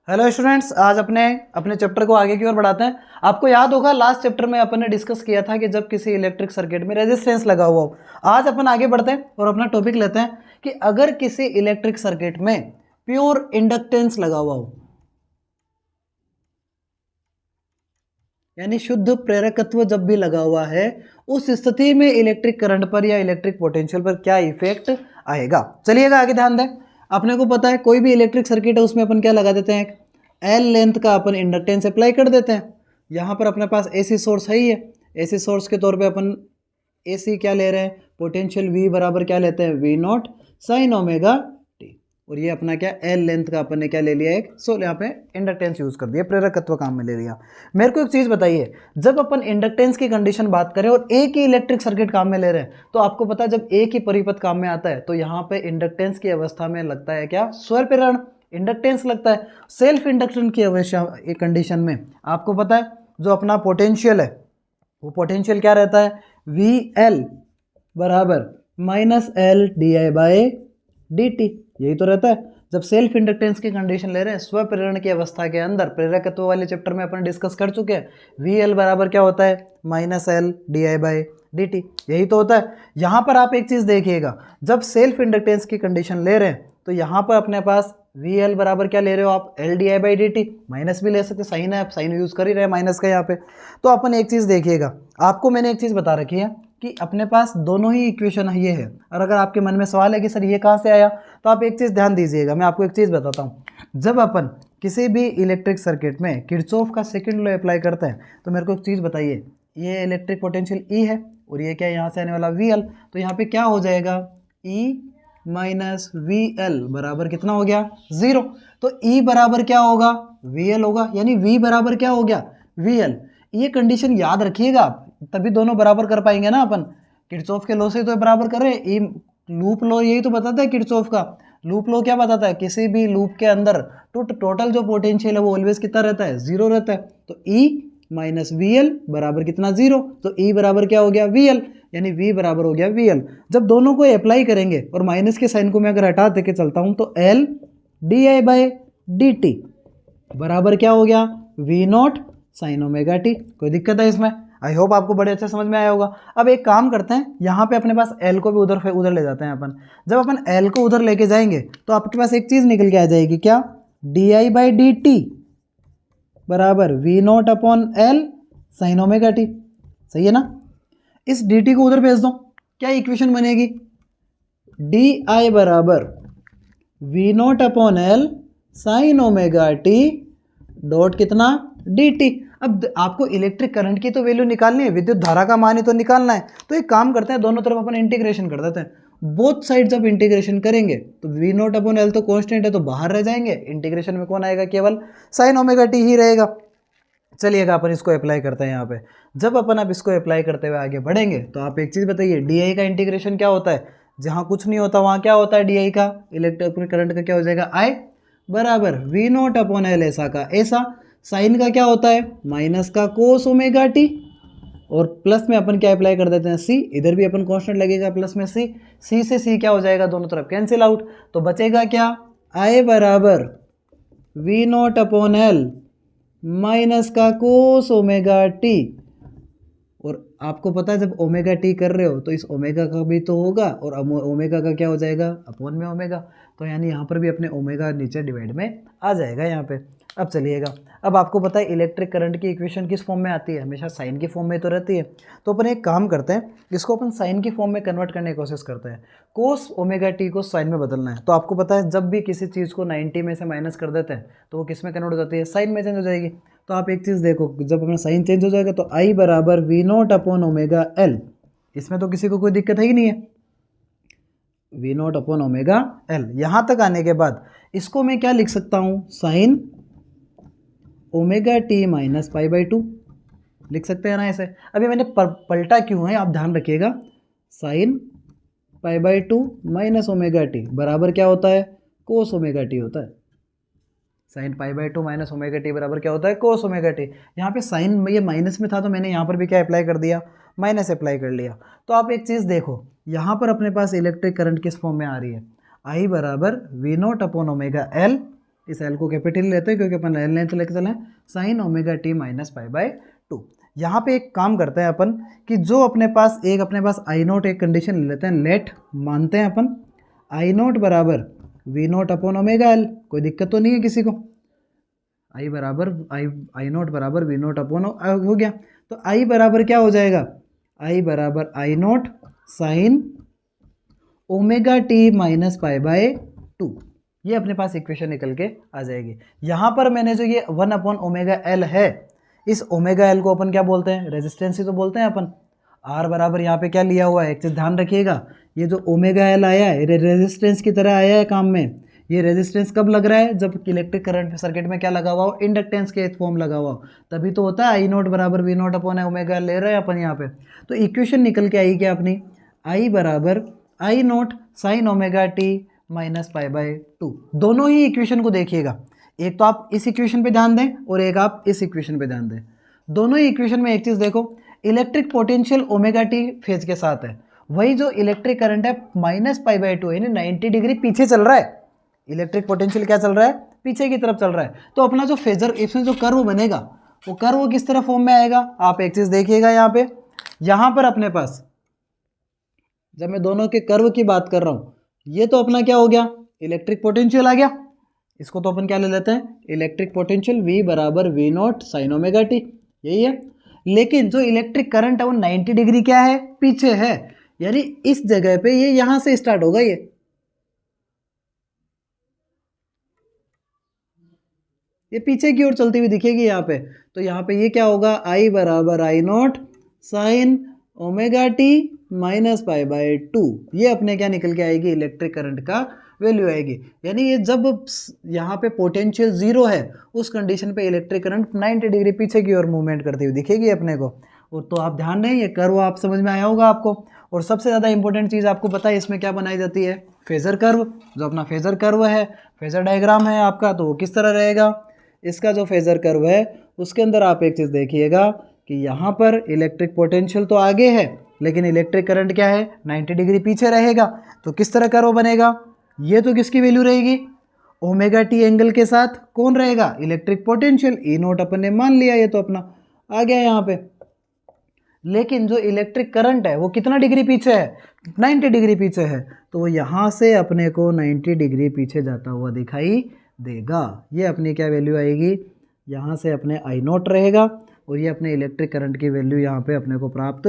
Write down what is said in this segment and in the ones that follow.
Hello students, आज अपने अपने चैप्टर को आगे की ओर बढ़ाते हैं। आपको याद होगा लास्ट चैप्टर में अपन ने डिस्कस किया था कि जब किसी इलेक्ट्रिक सर्किट में रेजिस्टेंस लगा हुआ हो। आज अपन आगे बढ़ते हैं और अपना टॉपिक लेते हैं कि अगर किसी इलेक्ट्रिक सर्किट में प्योर इंडक्टेंस लगा हुआ हो, यानी शुद्ध प्रेरकत्व जब भी लगा हुआ है, उस स्थिति में इलेक्ट्रिक करंट पर या इलेक्ट्रिक पोटेंशियल पर क्या इफेक्ट आएगा। चलिएगा आगे ध्यान दें। अपने को पता है कोई भी इलेक्ट्रिक सर्किट है उसमें अपन क्या लगा देते हैं, एल लेंथ का अपन इंडक्टेंस अप्लाई कर देते हैं। यहाँ पर अपने पास एसी सोर्स है ही है। एसी सोर्स के तौर पे अपन एसी क्या ले रहे हैं, पोटेंशियल वी बराबर क्या लेते हैं, V naught sine omega T. और ये अपना क्या एल लेंथ का अपन ने क्या ले लिया, एक सो यहाँ पे इंडक्टेंस यूज कर दिया, प्रेरकत्व काम में ले लिया। मेरे को एक चीज़ बताइए, जब अपन इंडक्टेंस की कंडीशन बात करें और एक ही इलेक्ट्रिक सर्किट काम में ले रहे हैं, तो आपको पता है जब एक ही परिपथ काम में आता है तो यहाँ पे इंडक्टेंस की अवस्था में लगता है क्या, स्वर प्रेरण इंडक्टेंस लगता है। सेल्फ इंडक्टेंस की अवस्था कंडीशन में आपको पता है जो अपना पोटेंशियल है वो पोटेंशियल क्या रहता है, वी एल बराबर minus L D I by D T, यही तो रहता है। जब सेल्फ इंडक्टेंस की कंडीशन ले रहे हैं, स्व प्रेरण की अवस्था के अंदर, प्रेरकत्व वाले चैप्टर में अपन डिस्कस कर चुके हैं, वी एल बराबर क्या होता है, minus L D I by D T, यही तो होता है। यहाँ पर आप एक चीज़ देखिएगा, जब सेल्फ इंडक्टेंस की कंडीशन ले रहे हैं तो यहाँ पर अपने पास वी एल बराबर क्या ले रहे हो आप, L D I by D T, minus भी ले सकते, साइन है, आप साइन यूज़ कर ही रहे हैं माइनस का यहाँ पे। तो अपन एक चीज़ देखिएगा, आपको मैंने एक चीज़ बता रखी है कि अपने पास दोनों ही इक्वेशन ये है, और अगर आपके मन में सवाल है कि सर ये कहाँ से आया, तो आप एक चीज़ ध्यान दीजिएगा। मैं आपको एक चीज़ बताता हूँ, जब अपन किसी भी इलेक्ट्रिक सर्किट में किरचॉफ का सेकंड लॉ अप्लाई करते हैं तो मेरे को एक चीज़ बताइए, ये इलेक्ट्रिक पोटेंशियल ई है और ये क्या यहाँ से आने वाला वी एल, तो यहाँ पे क्या हो जाएगा, ई माइनस वी एल बराबर कितना हो गया, 0। तो ई बराबर क्या होगा, वी एल होगा, यानी वी बराबर क्या हो गया, वी एल। ये कंडीशन याद रखिएगा आप, तभी दोनों बराबर कर पाएंगे ना अपन। किरचॉफ के लॉ से तो बराबर कर रहे हैं, ई लूप लॉ यही तो बताता है किरचॉफ का। लूप लॉ क्या बताता है, किसी भी लूप के अंदर टोटल जो पोटेंशियल है वो ऑलवेज कितना रहता है, 0 रहता है। तो ई माइनस वी एल बराबर कितना, 0। तो ई बराबर क्या हो गया, वी एल, यानी v बराबर हो गया वी एल। जब दोनों को अप्लाई करेंगे और माइनस के साइन को मैं अगर हटा देके चलता हूं तो L D I by D T बराबर क्या हो गया, V naught sine omega T. कोई दिक्कत है इसमें? आई होप आपको बड़े अच्छे समझ में आया होगा। अब एक काम करते हैं, यहाँ पे अपने पास एल को भी उधर ले जाते हैं अपन। जब अपन एल को उधर लेके जाएंगे तो आपके पास एक चीज़ निकल के आ जाएगी, क्या, D I by D T बराबर V not upon L sine omega T. सही है ना? इस डी टी को उधर भेज दो, क्या इक्वेशन बनेगी, डी आई बराबर V not upon L sine omega T dot कितना, डी टी। अब आपको इलेक्ट्रिक करंट की तो वैल्यू निकालनी है, विद्युत धारा का मान ही तो निकालना है। तो एक काम करते हैं, दोनों तरफ अपन इंटीग्रेशन कर देते हैं। बोथ साइड जब इंटीग्रेशन करेंगे तो वी नॉट अपॉन एल तो कॉन्स्टेंट है तो बाहर रह जाएंगे, इंटीग्रेशन में कौन आएगा, केवल साइन ओमेगा टी ही रहेगा। चलिएगा अपन इसको अप्लाई करते हैं यहाँ पे। जब अपन अब इसको अप्लाई करते हुए आगे बढ़ेंगे तो आप एक चीज़ बताइए, डी आई का इंटीग्रेशन क्या होता है, जहाँ कुछ नहीं होता वहाँ क्या होता है, डी आई का इलेक्ट्रिक करंट का क्या हो जाएगा, आई बराबर वी नॉट अपॉन एल ऐसा का ऐसा। साइन का क्या होता है, माइनस का कोस ओमेगा टी, और प्लस में अपन क्या अप्लाई कर देते हैं, सी, इधर भी अपन कॉन्स्टेंट लगेगा प्लस में सी, सी से सी क्या हो जाएगा, दोनों तरफ कैंसिल आउट, तो बचेगा क्या, आई बराबर V not upon L minus का कोस ओमेगा टी। और आपको पता है जब ओमेगा टी कर रहे हो तो इस ओमेगा का भी तो होगा, और ओमेगा का क्या हो जाएगा, अपॉन में ओमेगा, तो यानी यहाँ पर भी अपने ओमेगा नीचे डिवाइड में आ जाएगा यहाँ पे। अब चलिएगा, अब आपको पता है इलेक्ट्रिक करंट की इक्वेशन किस फॉर्म में आती है, हमेशा साइन की फॉर्म में तो रहती है। तो अपन एक काम करते हैं, इसको अपन साइन की फॉर्म में कन्वर्ट करने की कोशिश करते हैं। कोस ओमेगा टी को साइन में बदलना है। तो आपको पता है जब भी किसी चीज़ को 90 में से माइनस कर देते हैं तो वो किस में कन्वर्ट हो जाती है, साइन में चेंज हो जाएगी। तो आप एक चीज़ देखो, जब अपना साइन चेंज हो जाएगा तो आई बराबर V not upon omega L, इसमें तो किसी को कोई दिक्कत है ही नहीं है, V not upon omega L. यहाँ तक आने के बाद इसको मैं क्या लिख सकता हूँ, sign omega T minus pi by 2 लिख सकते हैं ना ऐसे। अभी मैंने पलटा क्यों है आप ध्यान रखिएगा, sine pi by 2 minus omega T बराबर क्या होता है, कोस ओमेगा टी होता है। Sine pi by 2 minus omega T बराबर क्या होता है, कोस ओमेगा टी। यहाँ पे साइन ये माइनस में था तो मैंने यहाँ पर भी क्या अप्लाई कर दिया, माइनस अप्लाई कर लिया। तो आप एक चीज़ देखो, यहाँ पर अपने पास इलेक्ट्रिक करंट किस फॉर्म में आ रही है, आई बराबर V not upon omega L इस एल को कैपिटल लेते हैं क्योंकि अपन एल लेंथ लेके चले sine omega T minus pi by 2। यहाँ पे एक काम करते हैं अपन कि जो अपने पास आई नोट एक कंडीशन ले लेते हैं, लेट मानते हैं अपन आई नोट बराबर V naught upon omega L, कोई दिक्कत तो नहीं है किसी को। आई बराबर आई नोट बराबर वी नोट अपॉन हो गया, तो आई बराबर क्या हो जाएगा, आई बराबर I not sine omega T minus pi by 2। ये अपने पास इक्वेशन निकल के आ जाएगी। यहाँ पर मैंने जो ये 1 अपॉन ओमेगा एल है, इस ओमेगा एल को अपन क्या बोलते हैं, रेजिस्टेंस ही तो बोलते हैं अपन। आर बराबर यहाँ पे क्या लिया हुआ है, एक चीज़ ध्यान रखिएगा, ये जो ओमेगा एल आया है ये रेजिस्टेंस की तरह आया है काम में। ये रेजिस्टेंस कब लग रहा है, जब इलेक्ट्रिक करंट सर्किट में क्या लगा हुआ हो, इंडक्टेंस के फॉर्म लगा हुआ हो, तभी तो होता है आई नोट बराबर V naught upon omega L ले रहे हैं अपन यहाँ पे। तो इक्वेशन निकल के आई क्या अपनी, आई बराबर I not sine omega T minus pi by 2। दोनों ही इक्वेशन को देखिएगा, एक तो आप इस इक्वेशन पे ध्यान दें और एक आप इस इक्वेशन पे ध्यान दें। दोनों ही इक्वेशन में एक चीज़ देखो, electric potential omega T phase के साथ है, वही जो इलेक्ट्रिक करंट है माइनस पाई बाय 2 यानी 90 डिग्री पीछे चल रहा है। इलेक्ट्रिक पोटेंशियल क्या चल रहा है, पीछे की तरफ चल रहा है। तो अपना जो फेजर इसमें जो कर्व बनेगा वो कर्व किस तरह फॉर्म में आएगा, आप एक चीज़ देखिएगा यहाँ पे, यहाँ पर अपने पास जब मैं दोनों के कर्व की बात कर रहा हूँ, ये तो अपना क्या हो गया, इलेक्ट्रिक पोटेंशियल आ गया, इसको तो अपन क्या ले लेते हैं, इलेक्ट्रिक पोटेंशियल V बराबर V naught sine omega T, यही है। लेकिन जो इलेक्ट्रिक करंट है वो 90 डिग्री क्या है, पीछे है, यानी इस जगह पे ये यहां से स्टार्ट होगा, ये पीछे की ओर चलती हुई दिखेगी यहाँ पे। तो यहाँ पे ये क्या होगा, I बराबर I not sine omega T minus pi by 2, ये अपने क्या निकल के आएगी, इलेक्ट्रिक करंट का वैल्यू आएगी। यानी ये जब यहाँ पे पोटेंशियल जीरो है उस कंडीशन पे इलेक्ट्रिक करंट 90 डिग्री पीछे की ओर मूवमेंट करती हुई दिखेगी अपने को। और तो आप ध्यान दें, ये कर्व आप समझ में आया होगा आपको। और सबसे ज़्यादा इंपॉर्टेंट चीज़ आपको पता है इसमें क्या बनाई जाती है, फेजर कर्व। जो अपना फेजर कर्व है, फेजर डायग्राम है आपका, तो वो किस तरह रहेगा, इसका जो फेजर कर्व है उसके अंदर आप एक चीज़ देखिएगा कि यहाँ पर इलेक्ट्रिक पोटेंशियल तो आगे है लेकिन इलेक्ट्रिक करंट क्या है, 90 डिग्री पीछे रहेगा। तो किस तरह कर्व बनेगा, ये तो किसकी वैल्यू रहेगी, ओमेगा टी एंगल के साथ कौन रहेगा, इलेक्ट्रिक पोटेंशियल, ई नोट अपन ने मान लिया, ये तो अपना आ गया यहाँ पे। लेकिन जो इलेक्ट्रिक करंट है वो कितना डिग्री पीछे है, 90 डिग्री पीछे है, तो वो यहाँ से अपने को 90 डिग्री पीछे जाता हुआ दिखाई देगा। ये अपनी क्या वैल्यू आएगी, यहाँ से अपने आई नोट रहेगा और ये अपने इलेक्ट्रिक करंट की वैल्यू यहाँ पे अपने को प्राप्त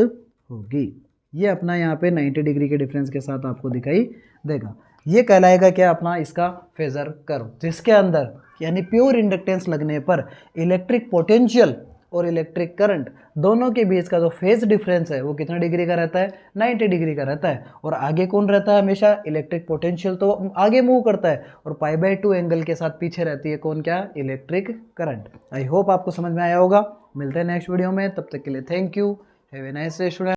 होगी। ये अपना यहाँ पे 90 डिग्री के डिफरेंस के साथ आपको दिखाई देगा। ये कहलाएगा क्या, अपना इसका फेजर कर्व, जिसके अंदर यानी प्योर इंडक्टेंस लगने पर इलेक्ट्रिक पोटेंशियल और इलेक्ट्रिक करंट दोनों के बीच का जो फेज डिफरेंस है वो कितना डिग्री का रहता है, 90 डिग्री का रहता है। और आगे कौन रहता है, हमेशा इलेक्ट्रिक पोटेंशियल तो आगे मूव करता है और पाई बाय 2 एंगल के साथ पीछे रहती है कौन, क्या, इलेक्ट्रिक करंट। आई होप आपको समझ में आया होगा। मिलते हैं नेक्स्ट वीडियो में, तब तक के लिए thank you, have a nice day student.